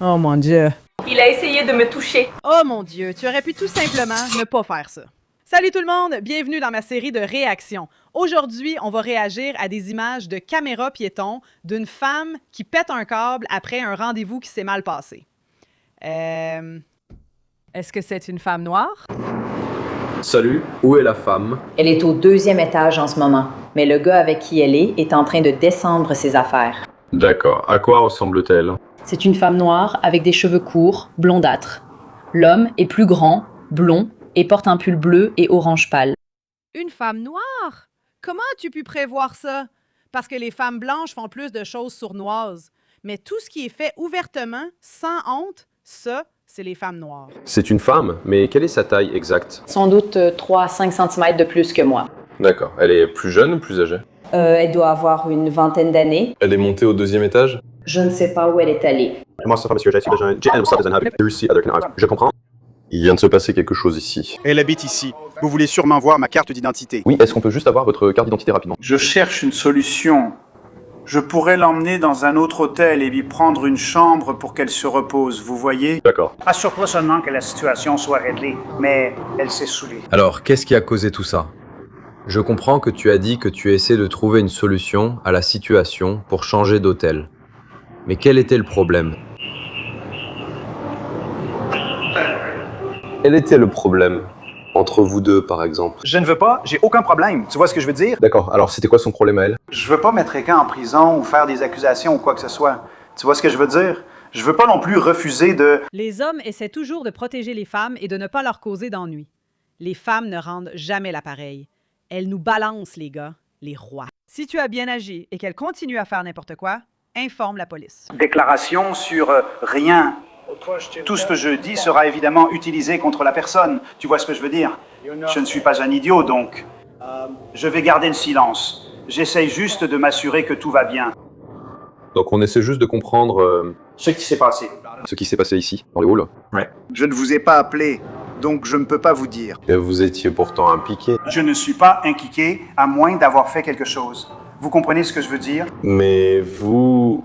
Oh mon Dieu. Il a essayé de me toucher. Oh mon Dieu, tu aurais pu tout simplement ne pas faire ça. Salut tout le monde, bienvenue dans ma série de réactions. Aujourd'hui, on va réagir à des images de caméra piéton d'une femme qui pète un câble après un rendez-vous qui s'est mal passé. Est-ce que c'est une femme noire? Salut, où est la femme? Elle est au 2e étage en ce moment, mais le gars avec qui elle est en train de descendre ses affaires. D'accord, à quoi ressemble-t-elle? C'est une femme noire avec des cheveux courts, blondâtres. L'homme est plus grand, blond et porte un pull bleu et orange pâle. Une femme noire? Comment as-tu pu prévoir ça? Parce que les femmes blanches font plus de choses sournoises. Mais tout ce qui est fait ouvertement, sans honte, ça, c'est les femmes noires. C'est une femme, mais quelle est sa taille exacte? Sans doute 3 à 5 cm de plus que moi. D'accord, elle est plus jeune ou plus âgée? Elle doit avoir une vingtaine d'années. Elle est montée au 2e étage? Je ne sais pas où elle est allée. Je comprends. Il vient de se passer quelque chose ici. Elle habite ici. Vous voulez sûrement voir ma carte d'identité. Oui, est-ce qu'on peut juste avoir votre carte d'identité rapidement? Je cherche une solution. Je pourrais l'emmener dans un autre hôtel et lui prendre une chambre pour qu'elle se repose, vous voyez? D'accord. Assure-toi seulement que la situation soit réglée, mais elle s'est saoulée. Alors, qu'est-ce qui a causé tout ça? Je comprends que tu as dit que tu essaies de trouver une solution à la situation pour changer d'hôtel. Mais quel était le problème? Quel était le problème? Entre vous deux, par exemple. Je ne veux pas, j'ai aucun problème. Tu vois ce que je veux dire? D'accord, alors c'était quoi son problème à elle? Je veux pas mettre quelqu'un en prison ou faire des accusations ou quoi que ce soit. Tu vois ce que je veux dire? Je veux pas non plus refuser de... Les hommes essaient toujours de protéger les femmes et de ne pas leur causer d'ennui. Les femmes ne rendent jamais l'appareil. Elles nous balancent, les gars, les rois. Si tu as bien agi et qu'elle continue à faire n'importe quoi, informe la police. Déclaration sur rien. Tout ce que je dis sera évidemment utilisé contre la personne. Tu vois ce que je veux dire? Je ne suis pas un idiot, donc je vais garder le silence. J'essaye juste de m'assurer que tout va bien. Donc on essaie juste de comprendre Ce qui s'est passé. ce qui s'est passé ici, dans le hall. Je ne vous ai pas appelé, donc je ne peux pas vous dire. Et vous étiez pourtant impliqué. Je ne suis pas inquiété, à moins d'avoir fait quelque chose. Vous comprenez ce que je veux dire? Mais vous...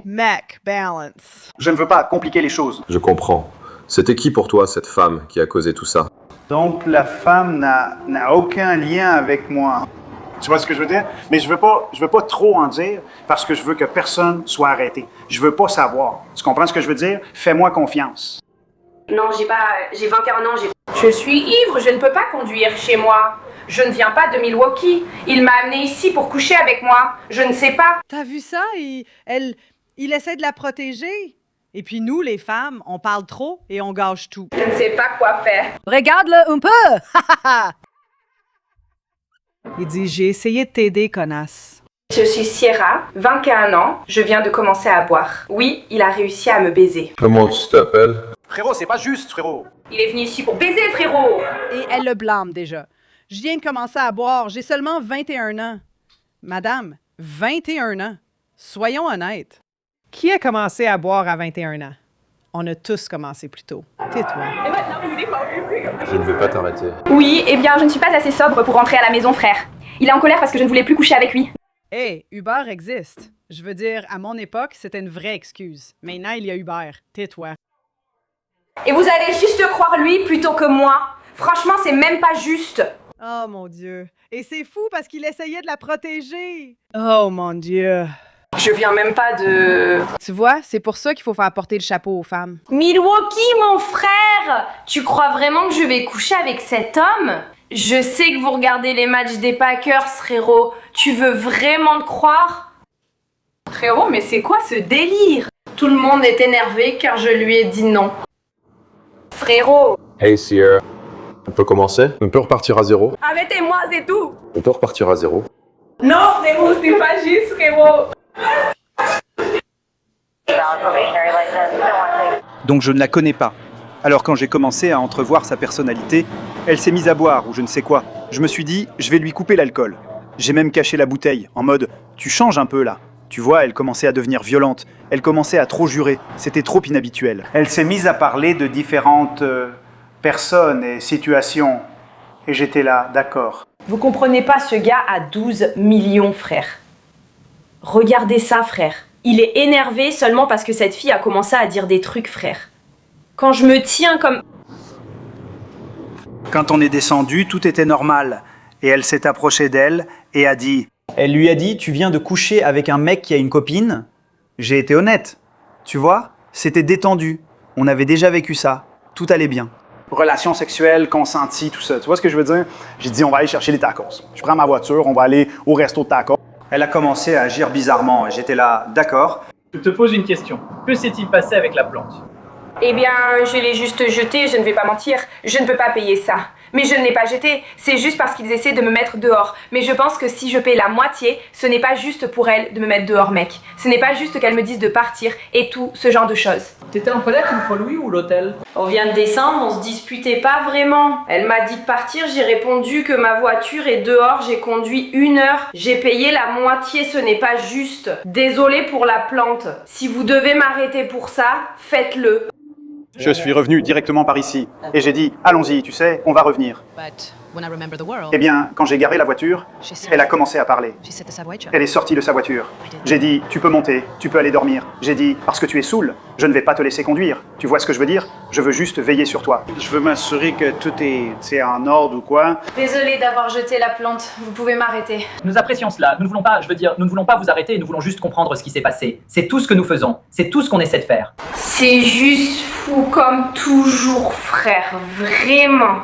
Mac Balance. Je ne veux pas compliquer les choses. Je comprends. C'était qui pour toi, cette femme, qui a causé tout ça? Donc la femme n'a aucun lien avec moi. Tu vois ce que je veux dire? Mais je veux pas trop en dire parce que je veux que personne soit arrêté. Je veux pas savoir. Tu comprends ce que je veux dire? Fais-moi confiance. Non, j'ai 21 ans, Je suis ivre, je ne peux pas conduire chez moi. Je ne viens pas de Milwaukee. Il m'a amené ici pour coucher avec moi. Je ne sais pas. T'as vu ça? Il essaie de la protéger. Et puis nous, les femmes, on parle trop et on gâche tout. Je ne sais pas quoi faire. Regarde-le un peu! Il dit, j'ai essayé de t'aider, connasse. Je suis Sierra, 21 ans. Je viens de commencer à boire. Oui, il a réussi à me baiser. Comment tu t'appelles? Frérot, c'est pas juste, frérot. Il est venu ici pour baiser, frérot. Et elle le blâme déjà. Je viens de commencer à boire, j'ai seulement 21 ans. Madame, 21 ans. Soyons honnêtes. Qui a commencé à boire à 21 ans? On a tous commencé plus tôt. Tais-toi. Je ne vais pas t'arrêter. Oui, eh bien, je ne suis pas assez sobre pour rentrer à la maison, frère. Il est en colère parce que je ne voulais plus coucher avec lui. Hey, Uber existe. Je veux dire, à mon époque, c'était une vraie excuse. Maintenant, il y a Uber. Tais-toi. Et vous allez juste croire lui plutôt que moi. Franchement, c'est même pas juste. Oh mon Dieu. Et c'est fou parce qu'il essayait de la protéger. Oh mon Dieu. Je viens même pas de... Tu vois, c'est pour ça qu'il faut faire porter le chapeau aux femmes. Milwaukee, mon frère! Tu crois vraiment que je vais coucher avec cet homme? Je sais que vous regardez les matchs des Packers, frérot. Tu veux vraiment le croire? Frérot, mais c'est quoi ce délire? Tout le monde est énervé car je lui ai dit non. Frérot! Hey Sierra, on peut commencer? On peut repartir à zéro? Arrêtez-moi, c'est tout! On peut repartir à zéro? Non, frérot, c'est pas juste, frérot! Donc je ne la connais pas. Alors quand j'ai commencé à entrevoir sa personnalité, elle s'est mise à boire ou je ne sais quoi. Je me suis dit, je vais lui couper l'alcool. J'ai même caché la bouteille, en mode, tu changes un peu là. Tu vois, elle commençait à devenir violente. Elle commençait à trop jurer. C'était trop inhabituel. Elle s'est mise à parler de différentes personnes et situations. Et j'étais là, d'accord. Vous comprenez pas, ce gars a 12 millions, frère. Regardez ça, frère. Il est énervé seulement parce que cette fille a commencé à dire des trucs, frère. Quand je me tiens comme... Quand on est descendu, tout était normal. Et elle s'est approchée d'elle et a dit... Elle lui a dit, tu viens de coucher avec un mec qui a une copine? J'ai été honnête. Tu vois, c'était détendu. On avait déjà vécu ça. Tout allait bien. Relations sexuelles, consenties, tout ça. Tu vois ce que je veux dire? J'ai dit, on va aller chercher les tacos. Je prends ma voiture, on va aller au resto de tacos. Elle a commencé à agir bizarrement. J'étais là, d'accord. Je te pose une question. Que s'est-il passé avec la plante? Eh bien, je l'ai juste jetée, je ne vais pas mentir. Je ne peux pas payer ça. Mais je ne l'ai pas jetée, c'est juste parce qu'ils essaient de me mettre dehors. Mais je pense que si je paye la moitié, ce n'est pas juste pour elle de me mettre dehors, mec. Ce n'est pas juste qu'elle me dise de partir et tout ce genre de choses. T'étais en colère une fois Louis ou l'hôtel? On vient de descendre, on se disputait pas vraiment. Elle m'a dit de partir, j'ai répondu que ma voiture est dehors, j'ai conduit 1 heure. J'ai payé la moitié, ce n'est pas juste. Désolée pour la plante. Si vous devez m'arrêter pour ça, faites-le. Je suis revenu directement par ici. Et j'ai dit, allons-y, tu sais, on va revenir. Eh bien, quand j'ai garé la voiture, elle a commencé à parler. Elle est sortie de sa voiture. J'ai dit, tu peux monter, tu peux aller dormir. J'ai dit, parce que tu es saoul, je ne vais pas te laisser conduire. Tu vois ce que je veux dire? Je veux juste veiller sur toi. Je veux m'assurer que tout est en ordre ou quoi. Désolée d'avoir jeté la plante, vous pouvez m'arrêter. Nous apprécions cela. Nous ne voulons pas, nous ne voulons pas vous arrêter, nous voulons juste comprendre ce qui s'est passé. C'est tout ce que nous faisons. C'est tout ce qu'on essaie de faire. C'est juste fou comme toujours, frère. Vraiment.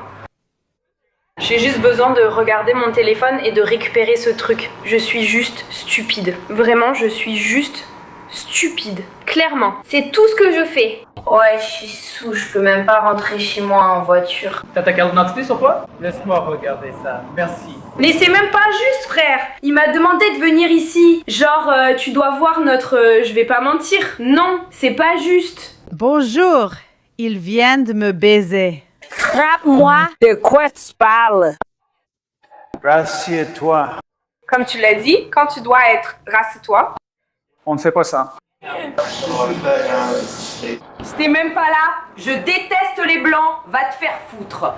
J'ai juste besoin de regarder mon téléphone et de récupérer ce truc. Je suis juste stupide. Vraiment, je suis juste stupide. Clairement. C'est tout ce que je fais. Ouais, je suis saoul, je peux même pas rentrer chez moi en voiture. T'as ta carte d'identité sur toi? Laisse-moi regarder ça. Merci. Mais c'est même pas juste, frère. Il m'a demandé de venir ici. Genre, tu dois voir notre... je vais pas mentir. Non, c'est pas juste. Bonjour, ils viennent de me baiser. Frappe-moi. De quoi tu parles? Rassieds-toi. Comme tu l'as dit, quand tu dois être rassieds-toi. On ne fait pas ça. C'était même pas là. Je déteste les blancs. Va te faire foutre.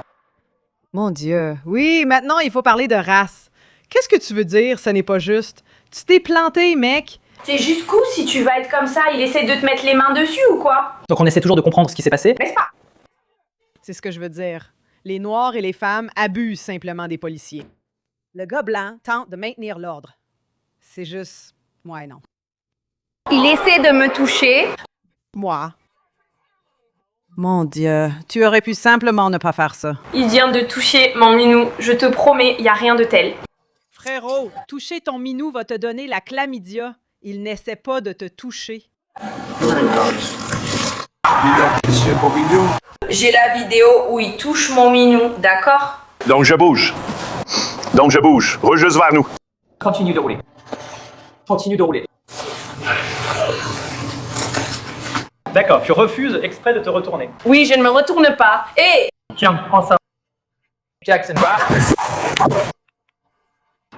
Mon Dieu. Oui, maintenant, il faut parler de race. Qu'est-ce que tu veux dire, ce n'est pas juste? Tu t'es planté, mec. C'est jusqu'où si tu vas être comme ça? Il essaie de te mettre les mains dessus ou quoi? Donc on essaie toujours de comprendre ce qui s'est passé. N'est-ce pas? C'est ce que je veux dire. Les Noirs et les femmes abusent simplement des policiers. Le gars blanc tente de maintenir l'ordre. C'est juste... Ouais, non. Il essaie de me toucher. Moi. Mon Dieu, tu aurais pu simplement ne pas faire ça. Il vient de toucher mon minou. Je te promets, y a rien de tel. Frérot, toucher ton minou va te donner la chlamydia. Il n'essaie pas de te toucher. J'ai la vidéo où il touche mon minou, d'accord? Donc je bouge. Rejeuse vers nous. Continue de rouler. Continue de rouler. D'accord, tu refuses exprès de te retourner. Oui, je ne me retourne pas. Hé! Tiens, prends ça. Jackson.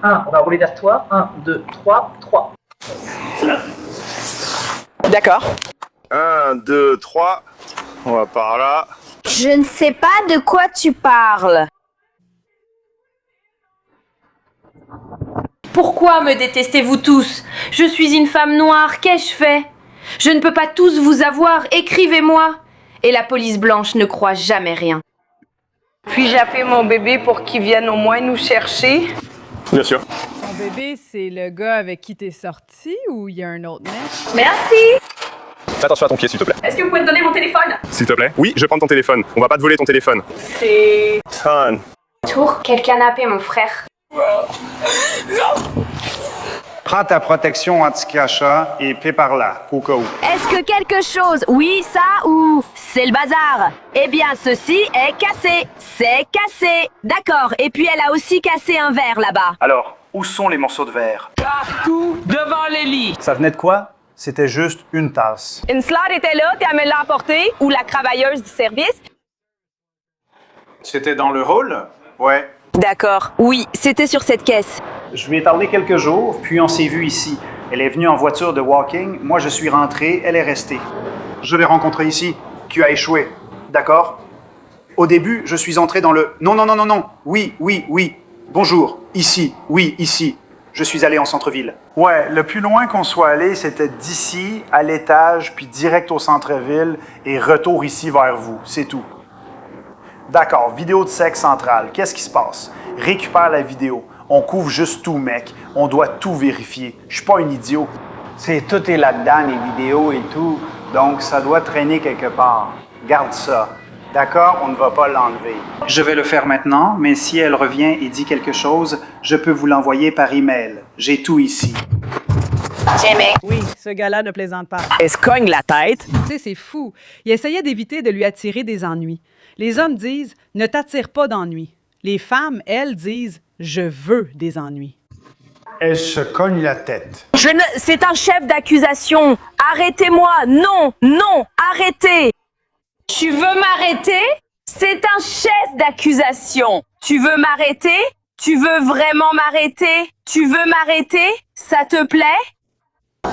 On va rouler vers toi. 1, 2, 3, 3. D'accord. 1, 2, 3. On va par là. Je ne sais pas de quoi tu parles. Pourquoi me détestez-vous tous? Je suis une femme noire, qu'ai-je fait? Je ne peux pas tous vous avoir, écrivez-moi. Et la police blanche ne croit jamais rien. Puis-je appeler mon bébé pour qu'il vienne au moins nous chercher? Bien sûr. Ton bébé, c'est le gars avec qui t'es sorti ou il y a un autre mec? Merci. Fais attention à ton pied, s'il te plaît. Est-ce que vous pouvez me donner mon téléphone? S'il te plaît. Oui, je vais prendre ton téléphone. On va pas te voler ton téléphone. C'est... Ton. Tour, quelqu'un a appelé mon frère. Prends ta protection anti-crachat et paie par là, au cas où. Est-ce que quelque chose, oui, ça ou c'est le bazar? Eh bien, ceci est cassé. C'est cassé. D'accord. Et puis elle a aussi cassé un verre là-bas. Alors, où sont les morceaux de verre? Partout devant les lits. Ça venait de quoi? C'était juste une tasse. Une slade était là, puis elle me l'a apporté, ou la travailleuse du service. C'était dans le hall? Ouais. D'accord. Oui, c'était sur cette caisse. Je lui ai parlé quelques jours, puis on s'est vu ici. Elle est venue en voiture de walking, moi je suis rentré, elle est restée. Je l'ai rencontrée ici. Tu as échoué. D'accord? Au début, je suis entré dans le... Non. Oui. Bonjour. Ici. Oui, ici. Je suis allé en centre-ville. Ouais, le plus loin qu'on soit allé, c'était d'ici à l'étage, puis direct au centre-ville, et retour ici vers vous. C'est tout. D'accord, vidéo de sexe centrale. Qu'est-ce qui se passe? Récupère la vidéo. On couvre juste tout, mec. On doit tout vérifier. Je suis pas un idiot. Tout est là-dedans, les vidéos et tout. Donc, ça doit traîner quelque part. Garde ça. D'accord? On ne va pas l'enlever. Je vais le faire maintenant, mais si elle revient et dit quelque chose, je peux vous l'envoyer par email. J'ai tout ici. Jimmy, Oui, ce gars-là ne plaisante pas. elle se cogne la tête. Tu sais, c'est fou. Il essayait d'éviter de lui attirer des ennuis. Les hommes disent « ne t'attire pas d'ennuis ». Les femmes, elles, disent « je veux des ennuis ». Elle se cogne la tête. C'est un chef d'accusation. Arrêtez-moi. Non, non, arrêtez. Tu veux m'arrêter? C'est un chef d'accusation. Tu veux m'arrêter? Tu veux vraiment m'arrêter? Tu veux m'arrêter? Ça te plaît?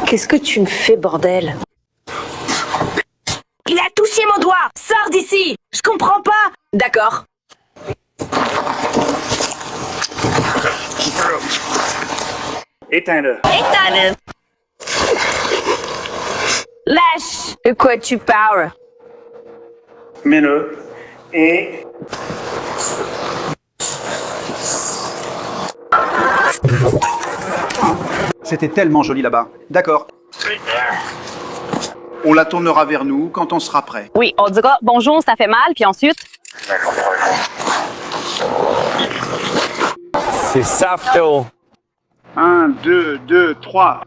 Qu'est-ce que tu me fais, bordel? Il a touché mon doigt! Sors d'ici! Je comprends pas! D'accord. Éteins-le. Éteins-le! Lâche! De quoi tu parles? Mets-le. Et... C'était tellement joli là-bas. D'accord. On la tournera vers nous quand on sera prêt. Oui, on dira bonjour, ça fait mal, puis ensuite. C'est Safto. 1, 2, 2, 3.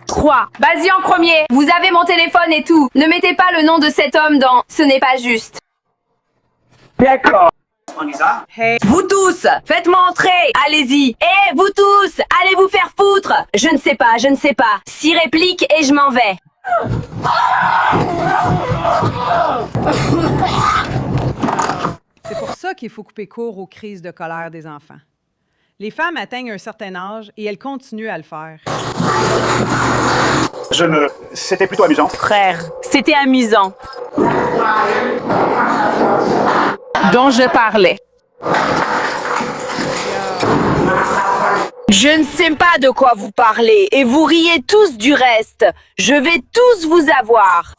3. Vas-y en premier. Vous avez mon téléphone et tout. Ne mettez pas le nom de cet homme dans « Ce n'est pas juste ». D'accord. Anissa? Vous tous, faites-moi entrer! Allez-y! Et vous tous, allez vous faire foutre! Je ne sais pas. 6 répliques et je m'en vais. C'est pour ça qu'il faut couper court aux crises de colère des enfants. Les femmes atteignent un certain âge et elles continuent à le faire. C'était plutôt amusant. Frère, c'était amusant. Dont je parlais. Je ne sais pas de quoi vous parlez et vous riez tous du reste. Je vais tous vous avoir.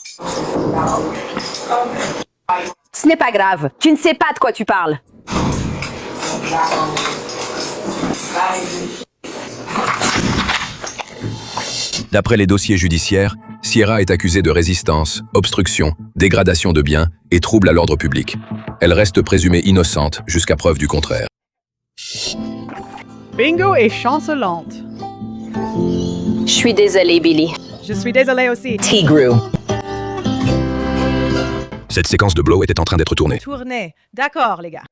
Ce n'est pas grave. Tu ne sais pas de quoi tu parles. D'après les dossiers judiciaires, Sierra est accusée de résistance, obstruction, dégradation de biens et trouble à l'ordre public. Elle reste présumée innocente jusqu'à preuve du contraire. Bingo est chancelante. Je suis désolée, Billy. Je suis désolée aussi. Tigrew. Cette séquence de Blow était en train d'être tournée. Tournez. D'accord, les gars.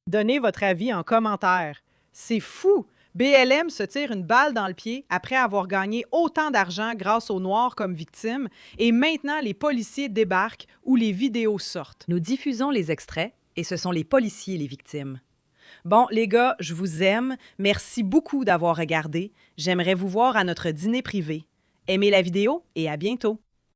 Donnez votre avis en commentaire. C'est fou. BLM se tire une balle dans le pied après avoir gagné autant d'argent grâce aux Noirs comme victimes et maintenant les policiers débarquent où les vidéos sortent. Nous diffusons les extraits et ce sont les policiers les victimes. Bon, les gars, je vous aime. Merci beaucoup d'avoir regardé. J'aimerais vous voir à notre dîner privé. Aimez la vidéo et à bientôt.